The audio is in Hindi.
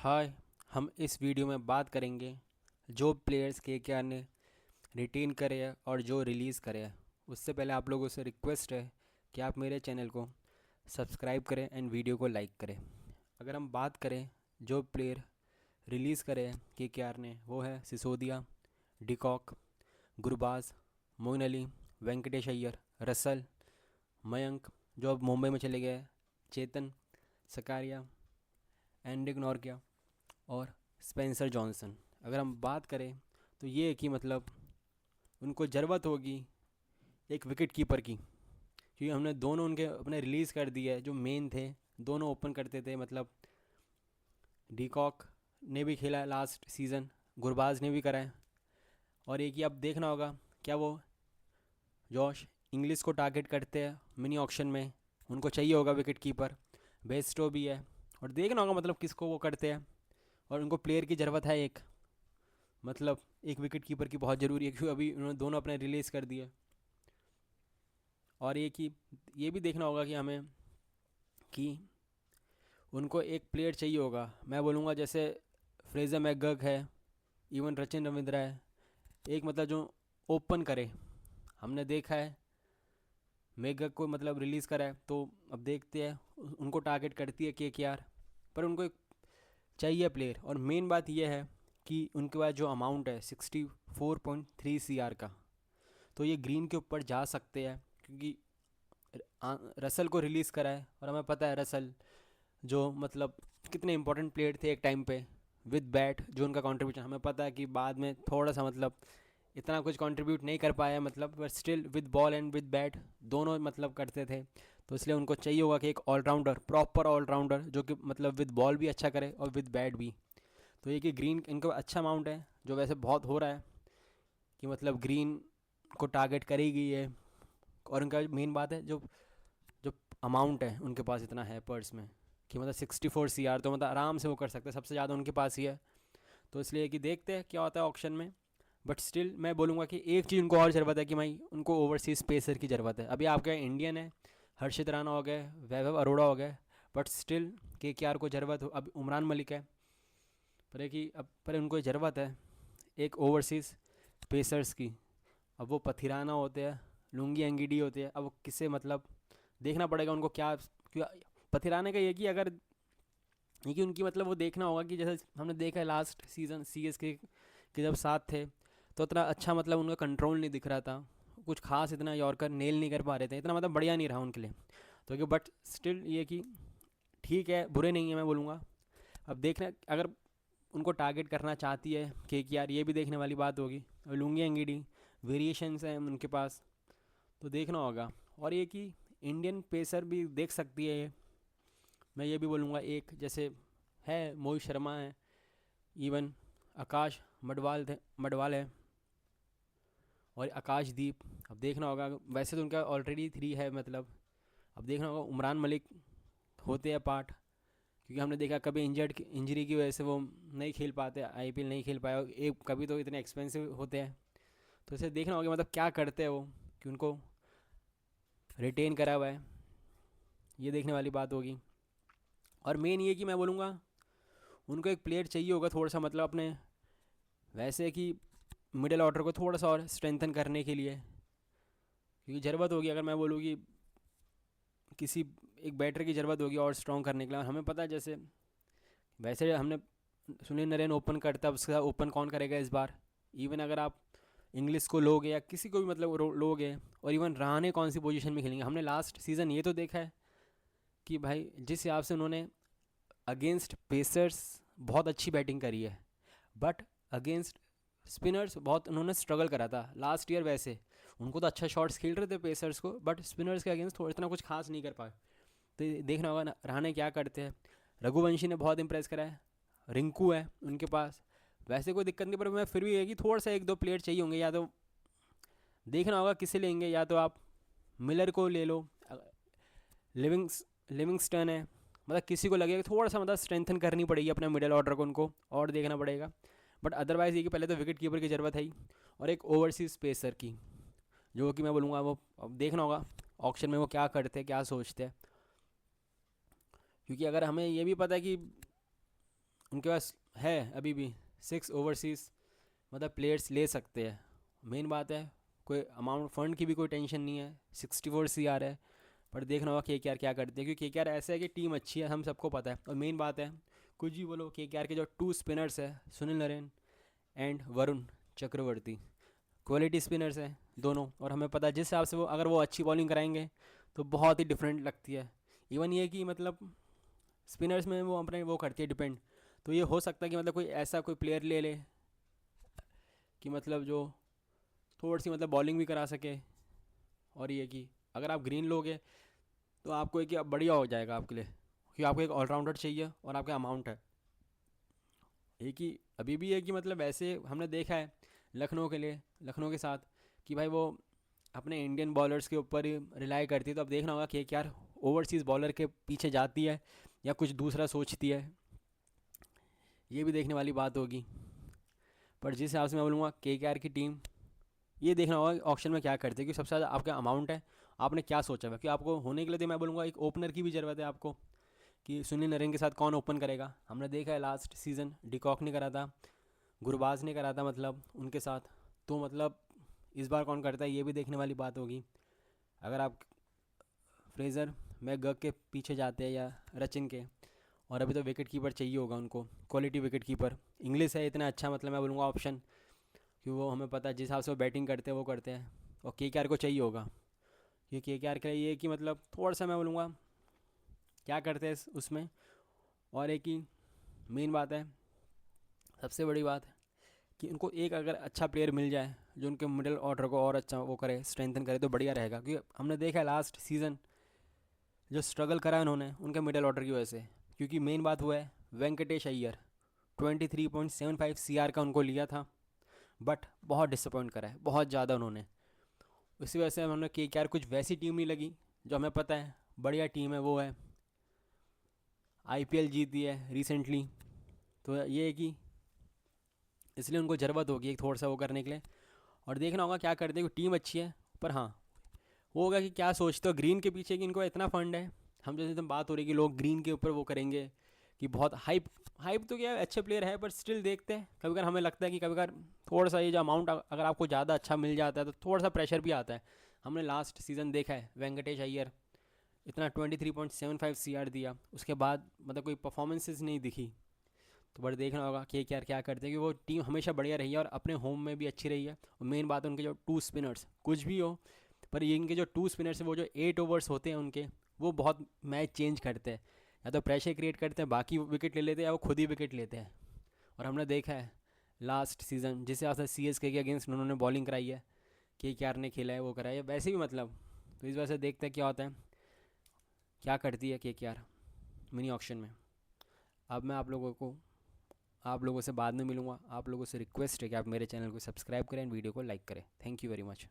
हाय। हम इस वीडियो में बात करेंगे जो प्लेयर्स केकेआर ने रिटेन करे हैं और जो रिलीज़ करे हैं। उससे पहले आप लोगों से रिक्वेस्ट है कि आप मेरे चैनल को सब्सक्राइब करें एंड वीडियो को लाइक करें। अगर हम बात करें जो प्लेयर रिलीज़ करे हैं केकेआर ने, वो है सिसोदिया, डिकॉक, गुरबाज, मोइन अली, वेंकटेश अय्यर, रसल, मयंक जो अब मुंबई में चले गए, चेतन, सकारिया, एंड्रिक नॉर्किया और स्पेंसर जॉनसन। अगर हम बात करें तो ये है कि मतलब उनको ज़रूरत होगी एक विकेट कीपर की, क्योंकि हमने दोनों उनके अपने रिलीज़ कर दिए जो मेन थे। दोनों ओपन करते थे, मतलब डीकॉक ने भी खेला लास्ट सीज़न, गुरबाज ने भी करा है। और एक ही अब देखना होगा क्या वो जॉश इंग्लिश को टारगेट करते हैं मिनी ऑक्शन में, उनको चाहिए होगा विकेट कीपर। बेस्टो भी है, और देखना होगा मतलब किसको वो करते हैं। और उनको प्लेयर की ज़रूरत है एक, मतलब एक विकेट कीपर की बहुत ज़रूरी है, क्योंकि अभी उन्होंने दोनों अपने रिलीज़ कर दिए। और एक ही ये भी देखना होगा कि हमें कि उनको एक प्लेयर चाहिए होगा। मैं बोलूँगा जैसे फ्रेज़र मैकगर्क है, इवन रचिन रविंद्रा है, एक मतलब जो ओपन करे। हमने देखा है मैकगर्क को मतलब रिलीज़ करा है, तो अब देखते हैं उनको टारगेट करती है केकेआर, पर उनको एक चाहिए प्लेयर। और मेन बात यह है कि उनके पास जो अमाउंट है 64.3 CR का, तो ये ग्रीन के ऊपर जा सकते हैं, क्योंकि रसल को रिलीज़ करा है और हमें पता है रसल जो मतलब कितने इंपॉर्टेंट प्लेयर थे एक टाइम पे विद बैट। जो उनका कंट्रीब्यूशन हमें पता है कि बाद में थोड़ा सा मतलब इतना कुछ कंट्रीब्यूट नहीं कर पाया, मतलब पर still with ball and with bat दोनों मतलब करते थे। तो इसलिए उनको चाहिए होगा कि एक ऑलराउंडर, प्रॉपर ऑलराउंडर, जो कि मतलब विद बॉल भी अच्छा करे और विद बैट भी। तो ये कि ग्रीन इनका अच्छा अमाउंट है, जो वैसे बहुत हो रहा है कि मतलब ग्रीन को टारगेट करेगी ये। और उनका मेन बात है जो जो अमाउंट है उनके पास इतना है पर्स में कि मतलब 64 CR, तो मतलब आराम से वो कर सकते हैं, सबसे ज़्यादा उनके पास ही है। तो इसलिए कि देखते हैं क्या होता है ऑक्शन में। बट स्टिल मैं बोलूँगा कि एक चीज़ उनको और ज़रूरत है कि भाई उनको ओवरसीज़ पेसर की ज़रूरत है। अभी आपका इंडियन है, हर्षित राणा हो गए, वैभव अरोड़ा हो गए, बट स्टिल केकेआर को ज़रूरत हो। अब उमरान मलिक है, पर है कि अब पर उनको ज़रूरत है एक ओवरसीज़ पेसर्स की। अब वो पथिराना होते हैं, लुंगी एंगिडी होते हैं, अब वो किसे मतलब देखना पड़ेगा उनको क्या। क्यों पथिराने का ये कि अगर ये कि उनकी मतलब वो देखना होगा कि जैसे हमने देखा है लास्ट सीज़न के जब साथ थे, तो इतना अच्छा मतलब उनका कंट्रोल नहीं दिख रहा था, कुछ खास इतना यॉर्कर नेल नहीं कर पा रहे थे, इतना मतलब बढ़िया नहीं रहा उनके लिए। तो कि बट स्टिल ये कि ठीक है, बुरे नहीं है मैं बोलूँगा। अब देखना अगर उनको टारगेट करना चाहती है कि यार ये भी देखने वाली बात होगी। और लुंगी एंगिडी वेरिएशंस हैं उनके पास, तो देखना होगा। और ये कि इंडियन पेसर भी देख सकती है ये। मैं ये भी बोलूँगा एक जैसे है मोहित शर्मा है, इवन आकाश मडवाल है, और आकाशदीप। अब देखना होगा, वैसे तो उनका ऑलरेडी 3 है मतलब। अब देखना होगा उमरान मलिक होते हैं पार्ट, क्योंकि हमने देखा कभी इंजरी की वजह से वो नहीं खेल पाते, आईपीएल नहीं खेल पाए, एक कभी तो इतने एक्सपेंसिव होते हैं। तो इसे देखना होगा मतलब क्या करते हैं वो, कि उनको रिटेन करा हुआ है, ये देखने वाली बात होगी। और मेन ये कि मैं बोलूँगा उनको एक प्लेयर चाहिए होगा थोड़ा सा मतलब अपने वैसे कि मिडिल ऑर्डर को थोड़ा सा और स्ट्रेंथन करने के लिए, क्योंकि ज़रूरत होगी। अगर मैं बोलूँ कि किसी एक बैटर की ज़रूरत होगी और स्ट्रॉन्ग करने के लिए, और हमें पता है जैसे वैसे हमने सुनील नरेन ओपन करता है, उसका ओपन कौन करेगा इस बार। इवन अगर आप इंग्लिश को लोगे या किसी को भी मतलब लोगे, और इवन रहाणे कौन सी पोजीशन में खेलेंगे। हमने लास्ट सीज़न ये तो देखा है कि भाई जिस हिसाब से उन्होंने अगेंस्ट पेसर्स बहुत अच्छी बैटिंग करी है, बट अगेंस्ट स्पिनर्स बहुत उन्होंने स्ट्रगल करा था लास्ट ईयर। वैसे उनको तो अच्छा शॉट्स खेल रहे थे पेसर्स को, बट स्पिनर्स के अगेंस्ट थोड़ा इतना कुछ खास नहीं कर पाए। तो ये देखना होगा ना रहाणे क्या करते हैं। रघुवंशी ने बहुत इंप्रेस करा है, रिंकू है उनके पास, वैसे कोई दिक्कत नहीं, पर मैं फिर भी है कि थोड़ा सा एक दो प्लेयर चाहिए होंगे। या तो देखना होगा किसे लेंगे, या तो आप मिलर को ले लो, लिविंगस्टन है, मतलब किसी को लगेगा थोड़ा सा मतलब स्ट्रेंथन करनी पड़ेगी अपने मिडिल ऑर्डर को, उनको और देखना पड़ेगा। बट अदरवाइज़ ये कि पहले तो विकेट कीपर की ज़रूरत है ही, और एक ओवरसीज पेसर की, जो कि मैं बोलूँगा वो अब देखना होगा ऑक्शन में वो क्या करते हैं, क्या सोचते हैं। क्योंकि अगर हमें ये भी पता है कि उनके पास है अभी भी 6 ओवरसीज़ मतलब प्लेयर्स ले सकते हैं। मेन बात है कोई अमाउंट फंड की भी कोई टेंशन नहीं है, 64 CR है। पर देखना होगा KKR क्या करते हैं, क्योंकि KKR ऐसा है कि टीम अच्छी है, हम सबको पता है। और मेन बात है, कुछ भी बोलो, KKR के जो 2 स्पिनर्स है, Sunil Narine and Varun Chakravarthy, quality spinners हैं दोनों। और हमें पता है जिस हिसाब से वो, अगर वो अच्छी बॉलिंग कराएंगे तो बहुत ही डिफरेंट लगती है। इवन ये कि मतलब स्पिनर्स में वो अपने वो करती है डिपेंड। तो ये हो सकता है कि मतलब कोई ऐसा कोई प्लेयर ले ले कि मतलब जो थोड़ी सी मतलब बॉलिंग भी करा सके। और ये कि अगर आप ग्रीन लोगे तो आपको एक बढ़िया हो जाएगा आपके लिए, क्योंकि आपको एक ऑलराउंडर चाहिए और आपका अमाउंट है। एक ही अभी भी है कि मतलब ऐसे हमने देखा है लखनऊ के लिए, लखनऊ के साथ, कि भाई वो अपने इंडियन बॉलर्स के ऊपर ही रिलाई करती है। तो अब देखना होगा कि क्या ओवरसीज़ बॉलर के पीछे जाती है या कुछ दूसरा सोचती है, ये भी देखने वाली बात होगी। पर जिस हिसाब से मैं बोलूँगा KKR की टीम, ये देखना होगा ऑप्शन में क्या करते हैं, क्योंकि सबसे ज़्यादा आपका अमाउंट है, आपने क्या सोचा हुआ है। क्योंकि आपको होने के लिए तो मैं बोलूँगा एक ओपनर की भी ज़रूरत है आपको, कि सुनील नरेन के साथ कौन ओपन करेगा। हमने देखा है लास्ट सीज़न डिकॉक ने करा था, गुरबाज ने करा था मतलब उनके साथ। तो मतलब इस बार कौन करता है, ये भी देखने वाली बात होगी। अगर आप फ्रेज़र मैकगर्क के पीछे जाते हैं या रचिन के, और अभी तो विकेट कीपर चाहिए होगा उनको, क्वालिटी विकेट कीपर। इंग्लिश है इतना अच्छा, मतलब मैं बोलूँगा ऑप्शन, कि वो हमें पता है जिस हिसाब से वो बैटिंग करते हैं वो करते हैं। और KKR को चाहिए होगा, क्योंकि KKR के लिए ये कि मतलब थोड़ा सा मैं बोलूँगा क्या करते हैं उसमें। और एक ही मेन बात है, सबसे बड़ी बात है कि उनको एक अगर अच्छा प्लेयर मिल जाए जो उनके मिडिल ऑर्डर को और अच्छा वो करे, स्ट्रेंथन करे, तो बढ़िया रहेगा। क्योंकि हमने देखा है लास्ट सीज़न जो स्ट्रगल करा है उन्होंने उनके मिडिल ऑर्डर की वजह से। क्योंकि मेन बात वो है, वेंकटेश अय्यर 23.75 CR का उनको लिया था, बट बहुत डिसअपॉइंट करा है बहुत ज़्यादा उन्होंने। उसी वजह से उन्होंने KKR कुछ वैसी टीम नहीं लगी जो हमें पता है बढ़िया टीम है, वो है IPL जीती है रिसेंटली। तो ये है कि इसलिए उनको ज़रूरत होगी एक थोड़ा सा वो करने के लिए। और देखना होगा क्या करते हैं, क्योंकि टीम अच्छी है। पर हाँ, वो होगा कि क्या सोचते हो ग्रीन के पीछे, कि इनको इतना फंड है। हम जैसे तुम बात हो रही है कि लोग ग्रीन के ऊपर वो करेंगे, कि बहुत हाइप, हाइप तो क्या है, अच्छे प्लेयर है, पर स्टिल देखते हैं कभी कभार हमें लगता है कि कभी कभार थोड़ा सा ये जो अमाउंट अगर आपको ज़्यादा अच्छा मिल जाता है तो थोड़ा सा प्रेशर भी आता है। हमने लास्ट सीज़न देखा है वेंकटेश अय्यर इतना 23.75 CR दिया, उसके बाद मतलब कोई परफॉर्मेंसेज नहीं दिखी। तो बट देखना होगा कि क्या करते हैं, कि वो टीम हमेशा बढ़िया रही है और अपने होम में भी अच्छी रही है। और मेन बात है उनके जो 2 स्पिनर्स, कुछ भी हो, पर ये इनके जो 2 स्पिनर्स हैं, वो जो 8 ओवर्स होते हैं उनके, वो बहुत मैच चेंज करते हैं। या तो प्रेशर क्रिएट करते हैं, बाकी विकेट ले लेते हैं, या वो खुद ही विकेट लेते हैं। और हमने देखा है लास्ट सीज़न जिस हिसाब से CSK के अगेंस्ट उन्होंने बॉलिंग कराई है, KKR ने खेला है वो कराई है वैसे भी मतलब। तो इस वजह से देखते हैं क्या होता है, क्या करती है KKR मिनी ऑक्शन में। अब मैं आप लोगों से बाद में मिलूँगा। आप लोगों से रिक्वेस्ट है कि आप मेरे चैनल को सब्सक्राइब करें एंड वीडियो को लाइक करें। Thank you very much.